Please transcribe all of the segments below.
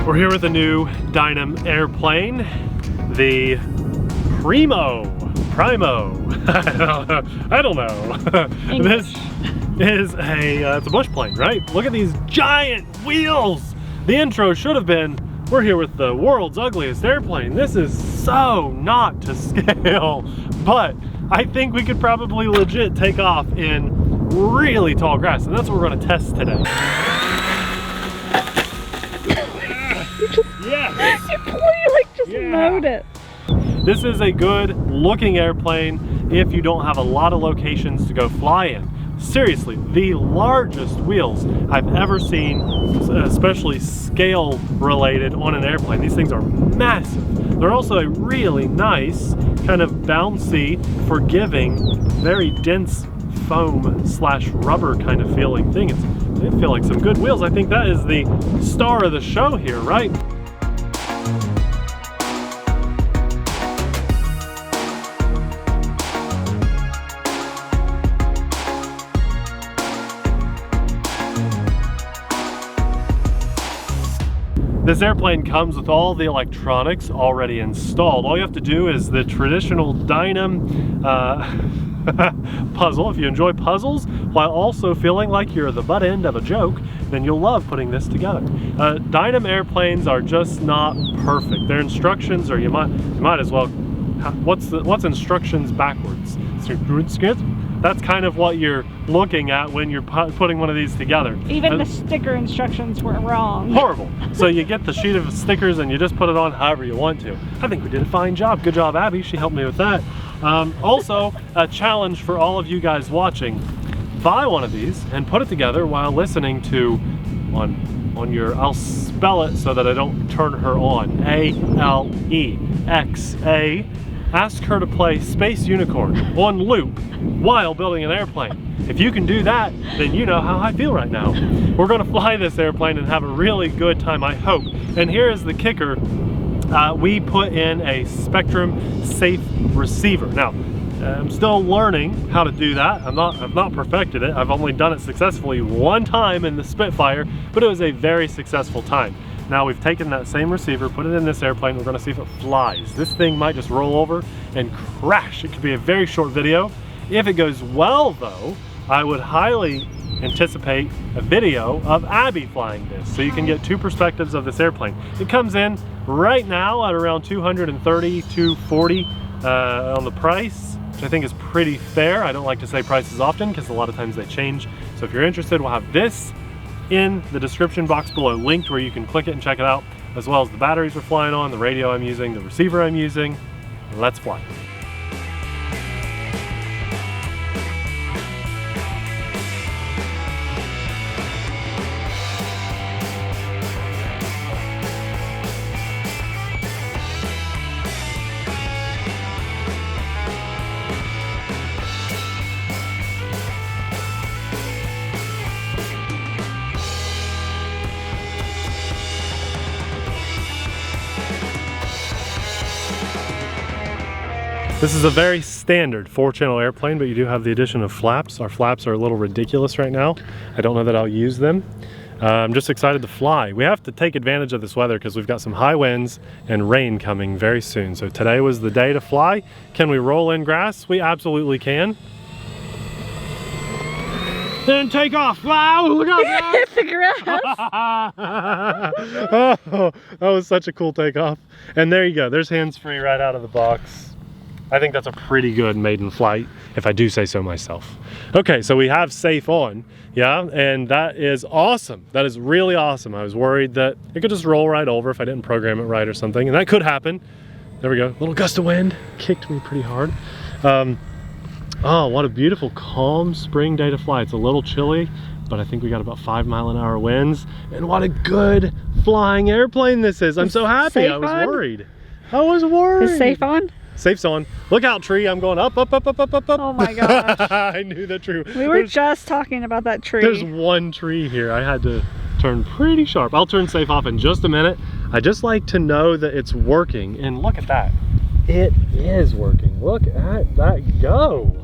We're here with a new Dynam airplane, the Primo. I don't know. This is it's a bush plane, right? Look at these giant wheels. The intro should have been, we're here with the world's ugliest airplane. This is so not to scale, but I think we could probably legit take off in really tall grass, and that's what we're gonna test today. Yeah. You completely just mowed it. This is a good looking airplane if you don't have a lot of locations to go fly in. Seriously, the largest wheels I've ever seen, especially scale related on an airplane. These things are massive. They're also a really nice, kind of bouncy, forgiving, very dense foam slash rubber kind of feeling thing. They feel like some good wheels. I think that is the star of the show here, right? This airplane comes with all the electronics already installed. All you have to do is the traditional Dynam puzzle. If you enjoy puzzles while also feeling like you're the butt end of a joke, then you'll love putting this together. Dynam airplanes are just not perfect. Their instructions, or you might as well, what's instructions backwards? That's kind of what you're looking at when you're putting one of these together. Even the sticker instructions were wrong. Horrible. So you get the sheet of stickers and you just put it on however you want to. I think we did a fine job. Good job, Abby. She helped me with that. Also, a challenge for all of you guys watching. Buy one of these and put it together while listening to, on your, I'll spell it so that I don't turn her on. A-L-E-X-A. Ask her to play Space Unicorn on loop while building an airplane. If you can do that, then you know how I feel right now. We're gonna fly this airplane and have a really good time, I hope. And here is the kicker. We put in a Spectrum safe receiver. Now, I'm still learning how to do that. I've not perfected it. I've only done it successfully one time in the Spitfire, but it was a very successful time. Now we've taken that same receiver, put it in this airplane, we're gonna see if it flies. This thing might just roll over and crash. It could be a very short video. If it goes well though, I would highly anticipate a video of Abby flying this, so you can get two perspectives of this airplane. It comes in right now at around $230, $240 on the price, which I think is pretty fair. I don't like to say prices often because a lot of times they change. So if you're interested, we'll have this in the description box below, linked where you can click it and check it out, as well as the batteries we're flying on, the radio I'm using, the receiver I'm using. Let's fly. This is a very standard 4-channel airplane, but you do have the addition of flaps. Our flaps are a little ridiculous right now. I don't know that I'll use them. I'm just excited to fly. We have to take advantage of this weather because we've got some high winds and rain coming very soon. So today was the day to fly. Can we roll in grass? We absolutely can. Then take off. Wow, look out, guys. Hit the grass. Oh, that was such a cool takeoff. And there you go. There's hands-free right out of the box. I think that's a pretty good maiden flight, if I do say so myself. Okay, so we have safe on, yeah, and that is awesome. That is really awesome. I was worried that it could just roll right over if I didn't program it right or something, and that could happen. There we go, a little gust of wind, kicked me pretty hard. Oh, what a beautiful, calm spring day to fly. It's a little chilly, but I think we got about 5-mile-an-hour winds, and what a good flying airplane this is. I'm so happy. I was worried. I was worried. Is safe on? Safe's on. Look out, tree. I'm going up, up, up, up, up, up, up. Oh my gosh. I knew that tree. We were just talking about that tree. There's one tree here. I had to turn pretty sharp. I'll turn safe off in just a minute. I just like to know that it's working. And look at that. It is working. Look at that go.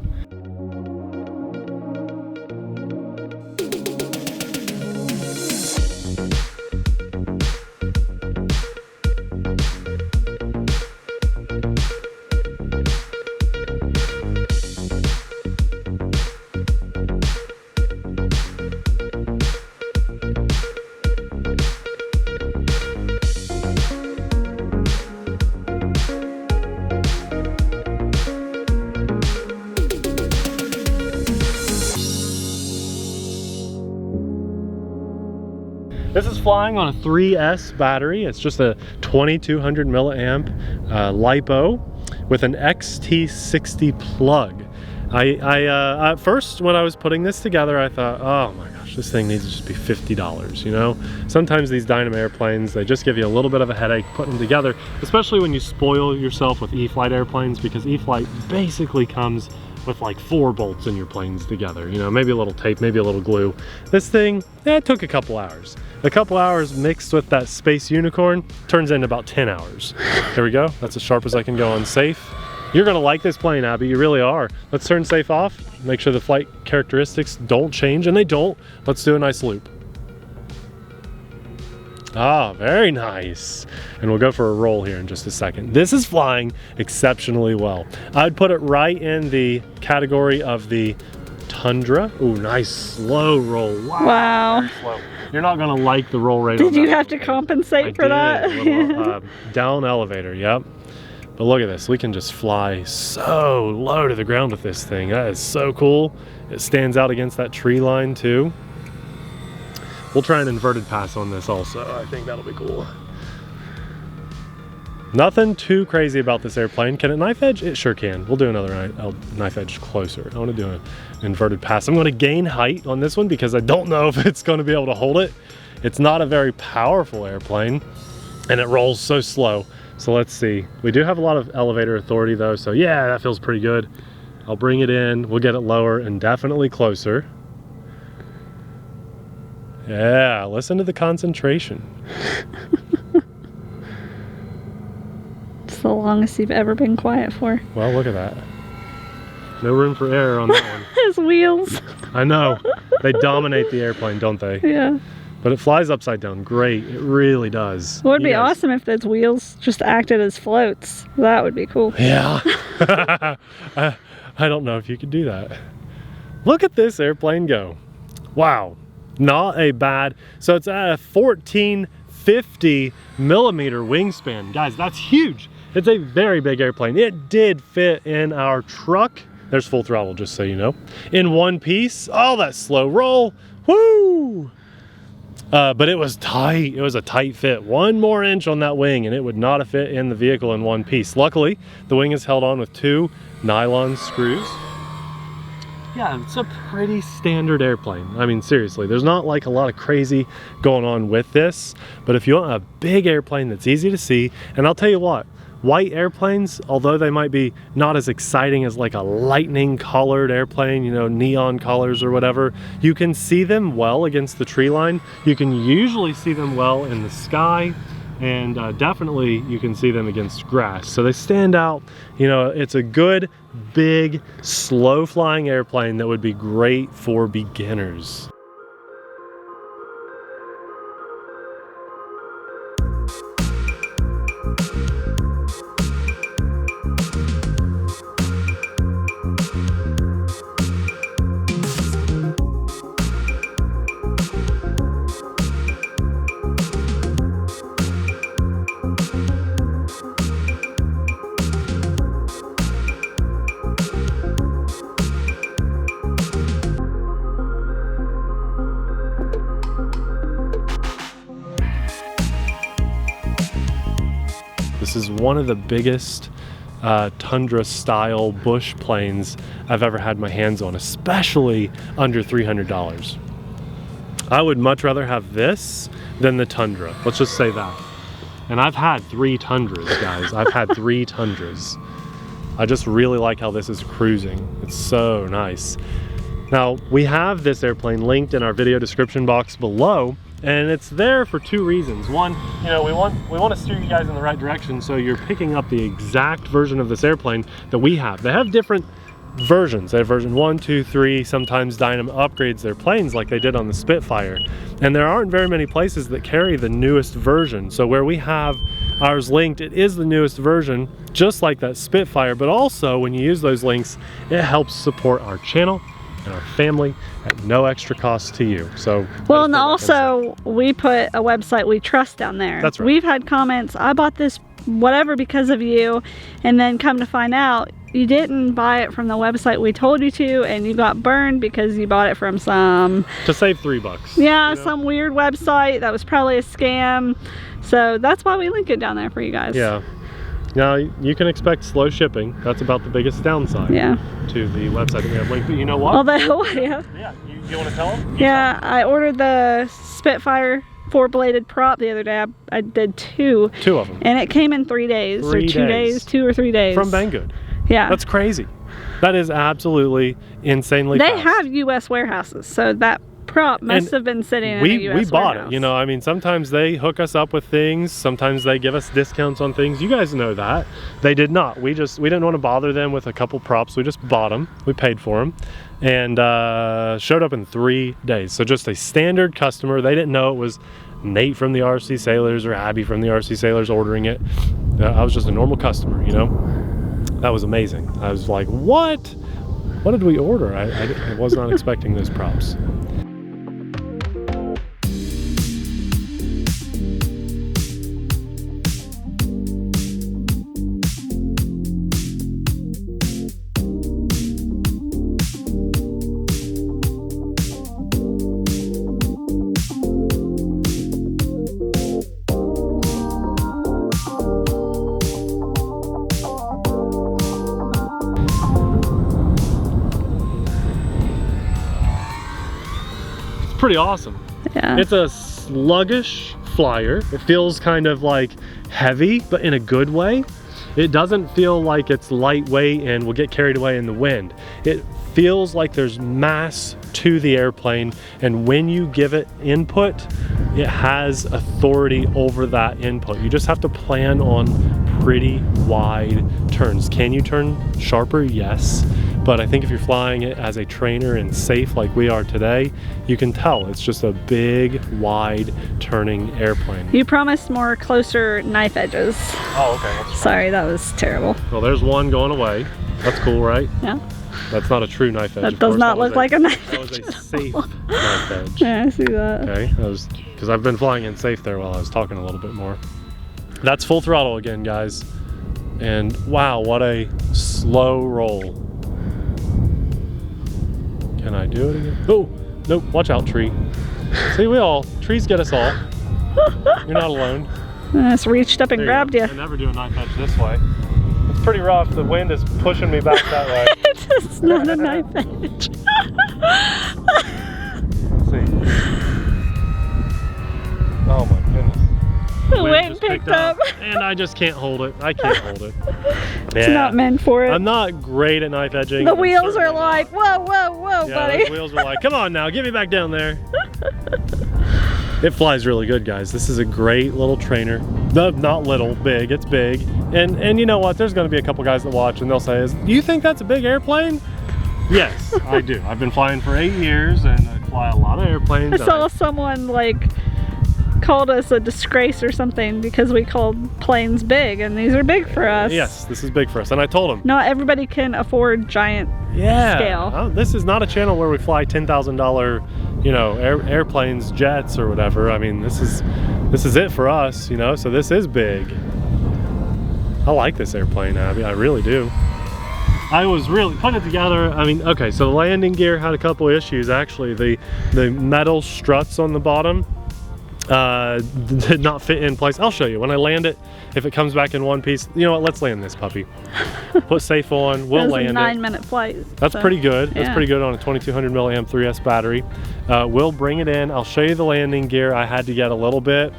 This is flying on a 3S battery. It's just a 2200 milliamp LiPo with an XT60 plug. At first, when I was putting this together, I thought, oh my gosh, this thing needs to just be $50, you know? Sometimes these Dynam airplanes, they just give you a little bit of a headache putting them together, especially when you spoil yourself with E-flite airplanes, because E-flite basically comes with like 4 bolts in your planes together, you know, maybe a little tape, maybe a little glue. This thing, it took a couple hours. A couple hours mixed with that Space Unicorn turns into about 10 hours. Here we go, that's as sharp as I can go on safe. You're gonna like this plane, Abby, you really are. Let's turn safe off, make sure the flight characteristics don't change, and they don't. Let's do a nice loop. Ah, very nice. And we'll go for a roll here in just a second. This is flying exceptionally well. I'd put it right in the category of the Tundra. Ooh, nice slow roll. Wow. Very slow. You're not gonna like the roll rate. Did you have to compensate for that? A little, down elevator, yep. But look at this, we can just fly so low to the ground with this thing. That is so cool. It stands out against that tree line too. We'll try an inverted pass on this also. I think that'll be cool. Nothing too crazy about this airplane. Can it knife edge? It sure can. We'll do another knife edge closer. I want to do an inverted pass. I'm going to gain height on this one because I don't know if it's going to be able to hold it. It's not a very powerful airplane and it rolls so slow. So let's see. We do have a lot of elevator authority though, so yeah, that feels pretty good. I'll bring it in, we'll get it lower and definitely closer. Yeah, listen to the concentration. It's the longest you've ever been quiet for. Well, look at that. No room for error on that one. His wheels. I know. They dominate the airplane, don't they? Yeah. But it flies upside down great. It really does. It would be awesome if those wheels just acted as floats. That would be cool. Yeah. I don't know if you could do that. Look at this airplane go. Wow. Not a bad. So it's at a 1450 millimeter wingspan. Guys, that's huge. It's a very big airplane. It did fit in our truck. There's full throttle, just so you know. In one piece. Oh, that slow roll. Woo! But it was tight. It was a tight fit. One more inch on that wing and it would not have fit in the vehicle in one piece. Luckily, the wing is held on with 2 nylon screws. Yeah, it's a pretty standard airplane. I mean, seriously, there's not like a lot of crazy going on with this. But if you want a big airplane that's easy to see, and I'll tell you what, white airplanes, although they might be not as exciting as like a lightning colored airplane, you know, neon colors or whatever, you can see them well against the tree line. You can usually see them well in the sky, and definitely you can see them against grass. So they stand out. You know, it's a good, big, slow flying airplane that would be great for beginners. This is one of the biggest Tundra style bush planes I've ever had my hands on, especially under $300. I would much rather have this than the Tundra. Let's just say that. And I've had 3 Tundras, guys. I've had 3 Tundras. I just really like how this is cruising. It's so nice. Now, we have this airplane linked in our video description box below, and it's there for 2 reasons. One, you know, we want to steer you guys in the right direction, so you're picking up the exact version of this airplane that we have. They have different versions. They have version 1, 2, 3. Sometimes Dynam upgrades their planes like they did on the Spitfire. And there aren't very many places that carry the newest version. So where we have ours linked, it is the newest version, just like that Spitfire. But also, when you use those links, it helps support our channel and our family at no extra cost to you. So well, and also we put a website we trust down there. That's right. We've had comments, I bought this whatever because of you, and then come to find out you didn't buy it from the website we told you to, and you got burned because you bought it from some... To save $3. Yeah, you know? Some weird website that was probably a scam. So that's why we link it down there for you guys. Yeah. Now, you can expect slow shipping. That's about the biggest downside to the website that we have linked. But you know what? Although, yeah. Yeah, you want to tell them? Yeah, I ordered the Spitfire 4-bladed prop the other day. I did 2. 2 of them. And it came in 3 days. 3 or 2 days. 2 or 3 days. From Banggood. Yeah. That's crazy. That is absolutely insanely They fast. have U.S. warehouses, so that prop must have been sitting in a U.S. We bought warehouse. it, you know. I mean, sometimes they hook us up with things, sometimes they give us discounts on things. You guys know that. They did not. We didn't want to bother them with a couple props. We just bought them. We paid for them, and showed up in 3 days. So just a standard customer. They didn't know it was Nate from the TheRcSaylors or Abby from the TheRcSaylors ordering it. I was just a normal customer, you know. That was amazing. I was like, what? What did we order? I was not expecting those props. Pretty awesome. Yeah. It's a sluggish flyer. It feels kind of like heavy, but in a good way. It doesn't feel like it's lightweight and will get carried away in the wind. It feels like there's mass to the airplane, and when you give it input, it has authority over that input. You just have to plan on pretty wide turns. Can you turn sharper? Yes. But I think if you're flying it as a trainer and safe like we are today, you can tell it's just a big, wide turning airplane. You promised more closer knife edges. Oh, okay. Sorry, that was terrible. Well, there's one going away. That's cool, right? Yeah. That's not a true knife edge. That does not look like a knife edge. That was a safe all. knife edge. Yeah, I see that. Okay, that was because I've been flying in safe there while I was talking a little bit more. That's full throttle again, guys. And wow, what a slow roll. Can I do it again? Oh, nope, watch out, tree. See, trees get us all. You're not alone. I just reached up and grabbed you. I never do a knife edge this way. It's pretty rough. The wind is pushing me back that way. It's not a knife edge. Let's see. Oh my goodness. The wind picked up. And I just can't hold it. I can't hold it. It's not meant for it. I'm not great at knife edging. The wheels are like, whoa, whoa, whoa, yeah, buddy. The wheels are like, come on now, get me back down there. It flies really good, guys. This is a great little trainer. Not little, big, it's big. And you know what? There's gonna be a couple guys that watch and they'll say, do you think that's a big airplane? Yes, I do. I've been flying for 8 years and I fly a lot of airplanes. I saw someone like called us a disgrace or something because we called planes big, and these are big for us. Yes, this is big for us. And I told him, not everybody can afford giant scale. This is not a channel where we fly $10,000, you know, airplanes, jets, or whatever. I mean, this is it for us, you know. So this is big. I like this airplane, Abby. I really do. I was really putting it together. I mean, okay, so the landing gear had a couple issues actually. The metal struts on the bottom did not fit in place. I'll show you when I land it. If it comes back in one piece, you know what? Let's land this puppy. Put safe on. We'll land it. It was a 9-minute flight. That's pretty good. Yeah. That's pretty good on a 2200 milliamp 3S battery. We'll bring it in. I'll show you the landing gear. I had to get a little bit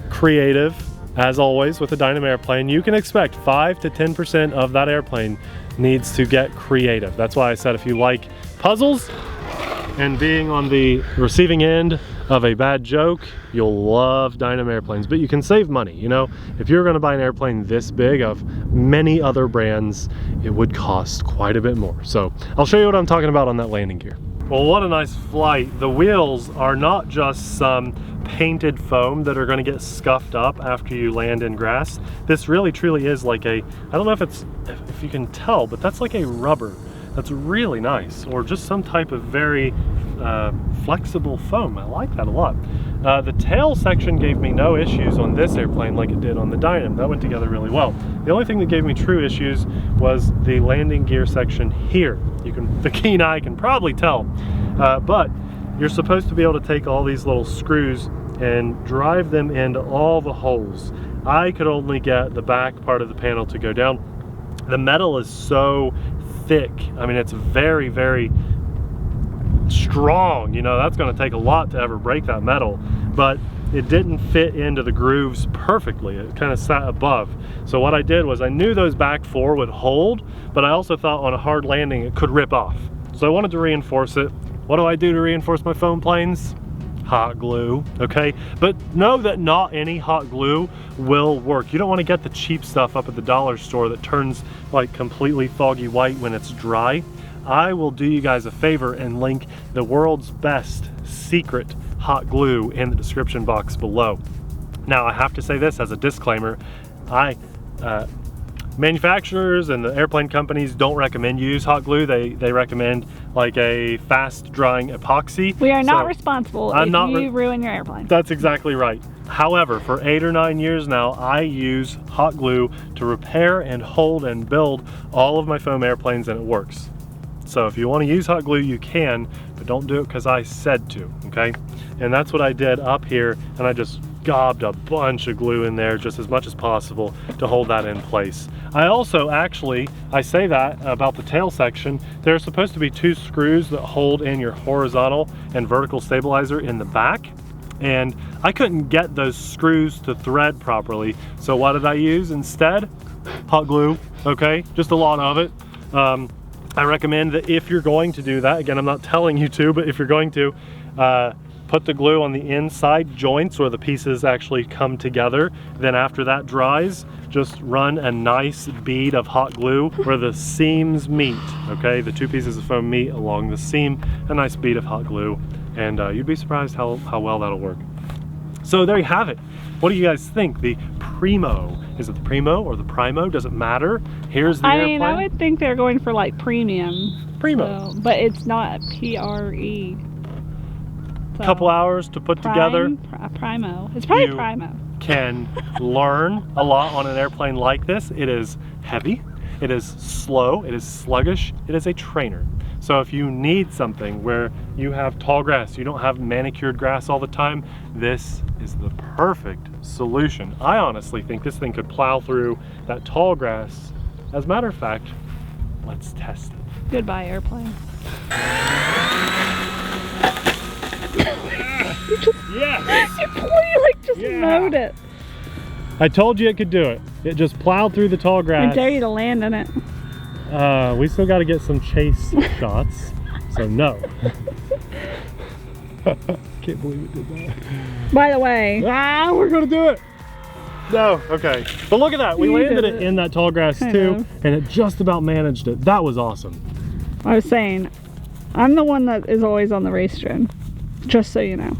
creative, as always, with a Dynam airplane. You can expect 5 to 10% of that airplane needs to get creative. That's why I said if you like puzzles and being on the receiving end of a bad joke, you'll love Dynam airplanes. But you can save money, you know. If you're going to buy an airplane this big of many other brands, it would cost quite a bit more. So I'll show you what I'm talking about on that landing gear. Well, what a nice flight. The wheels are not just some painted foam that are going to get scuffed up after you land in grass. This really truly is like a, I don't know if you can tell, but that's like a rubber that's really nice, or just some type of very flexible foam. I like that a lot. The tail section gave me no issues on this airplane like it did on the Dynam. That went together really well. The only thing that gave me true issues was the landing gear section here. The keen eye can probably tell, but you're supposed to be able to take all these little screws and drive them into all the holes. I could only get the back part of the panel to go down. The metal is so thick. I mean, it's very, very strong. You know, that's going to take a lot to ever break that metal, but it didn't fit into the grooves perfectly. It kind of sat above. So what I did was I knew those back four would hold, but I also thought on a hard landing it could rip off. So I wanted to reinforce it. What do I do to reinforce my foam planes? Hot glue, okay? But know that not any hot glue will work. You don't want to get the cheap stuff up at the dollar store that turns like completely foggy white when it's dry. I will do you guys a favor and link the world's best secret hot glue in the description box below. Now, I have to say this as a disclaimer. Manufacturers and the airplane companies don't recommend you use hot glue. They recommend like a fast drying epoxy. We are not responsible if you ruin your airplane. That's exactly right. However, for 8 or 9 years now, I use hot glue to repair and hold and build all of my foam airplanes, and it works. So if you want to use hot glue, you can, but don't do it because I said to, okay? And that's what I did up here, and I just gobbed a bunch of glue in there, just as much as possible, to hold that in place. I also actually, I say that about the tail section, there's supposed to be 2 screws that hold in your horizontal and vertical stabilizer in the back, and I couldn't get those screws to thread properly. So what did I use instead? Hot glue, okay? Just a lot of it. I recommend that if you're going to do that, again, I'm not telling you to, but if you're going to, put the glue on the inside joints where the pieces actually come together. Then after that dries, just run a nice bead of hot glue where the seams meet, okay? The 2 pieces of foam meet along the seam, a nice bead of hot glue, and you'd be surprised how well that'll work. So there you have it. What do you guys think? The Primo, is it the Primo or the Primo? Does it matter? Here's the airplane. I would think they're going for like premium. Primo. So, but it's not P-R-E. So, couple hours to put together. Primo. It's probably you Primo. Can learn a lot on an airplane like this. It is heavy, it is slow, it is sluggish, it is a trainer. So if you need something where you have tall grass, you don't have manicured grass all the time, this is the perfect solution. I honestly think this thing could plow through that tall grass. As a matter of fact, let's test it. Goodbye, airplane. You just mowed it. I told you it could do it. It just plowed through the tall grass. I dare you to land in it. We still got to get some chase shots, so no. Can't believe it did that. By the way. We're gonna do it. No, okay. But look at that. We landed it in that tall grass too, and it just about managed it. That was awesome. I was saying, I'm the one that is always on the racetrack. Just so you know.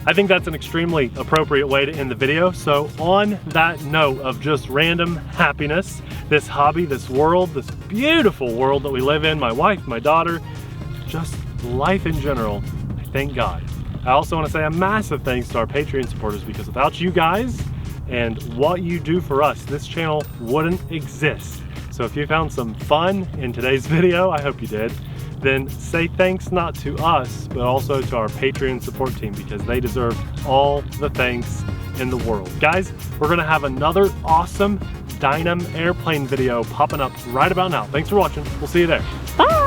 I think that's an extremely appropriate way to end the video. So on that note of just random happiness, this hobby, this world, this beautiful world that we live in, my wife, my daughter, just life in general, I thank God. I also want to say a massive thanks to our Patreon supporters, because without you guys and what you do for us, this channel wouldn't exist. So if you found some fun in today's video, I hope you did, then say thanks not to us, but also to our Patreon support team, because they deserve all the thanks in the world. Guys, we're gonna have another awesome Dynam airplane video popping up right about now. Thanks for watching. We'll see you there. Bye.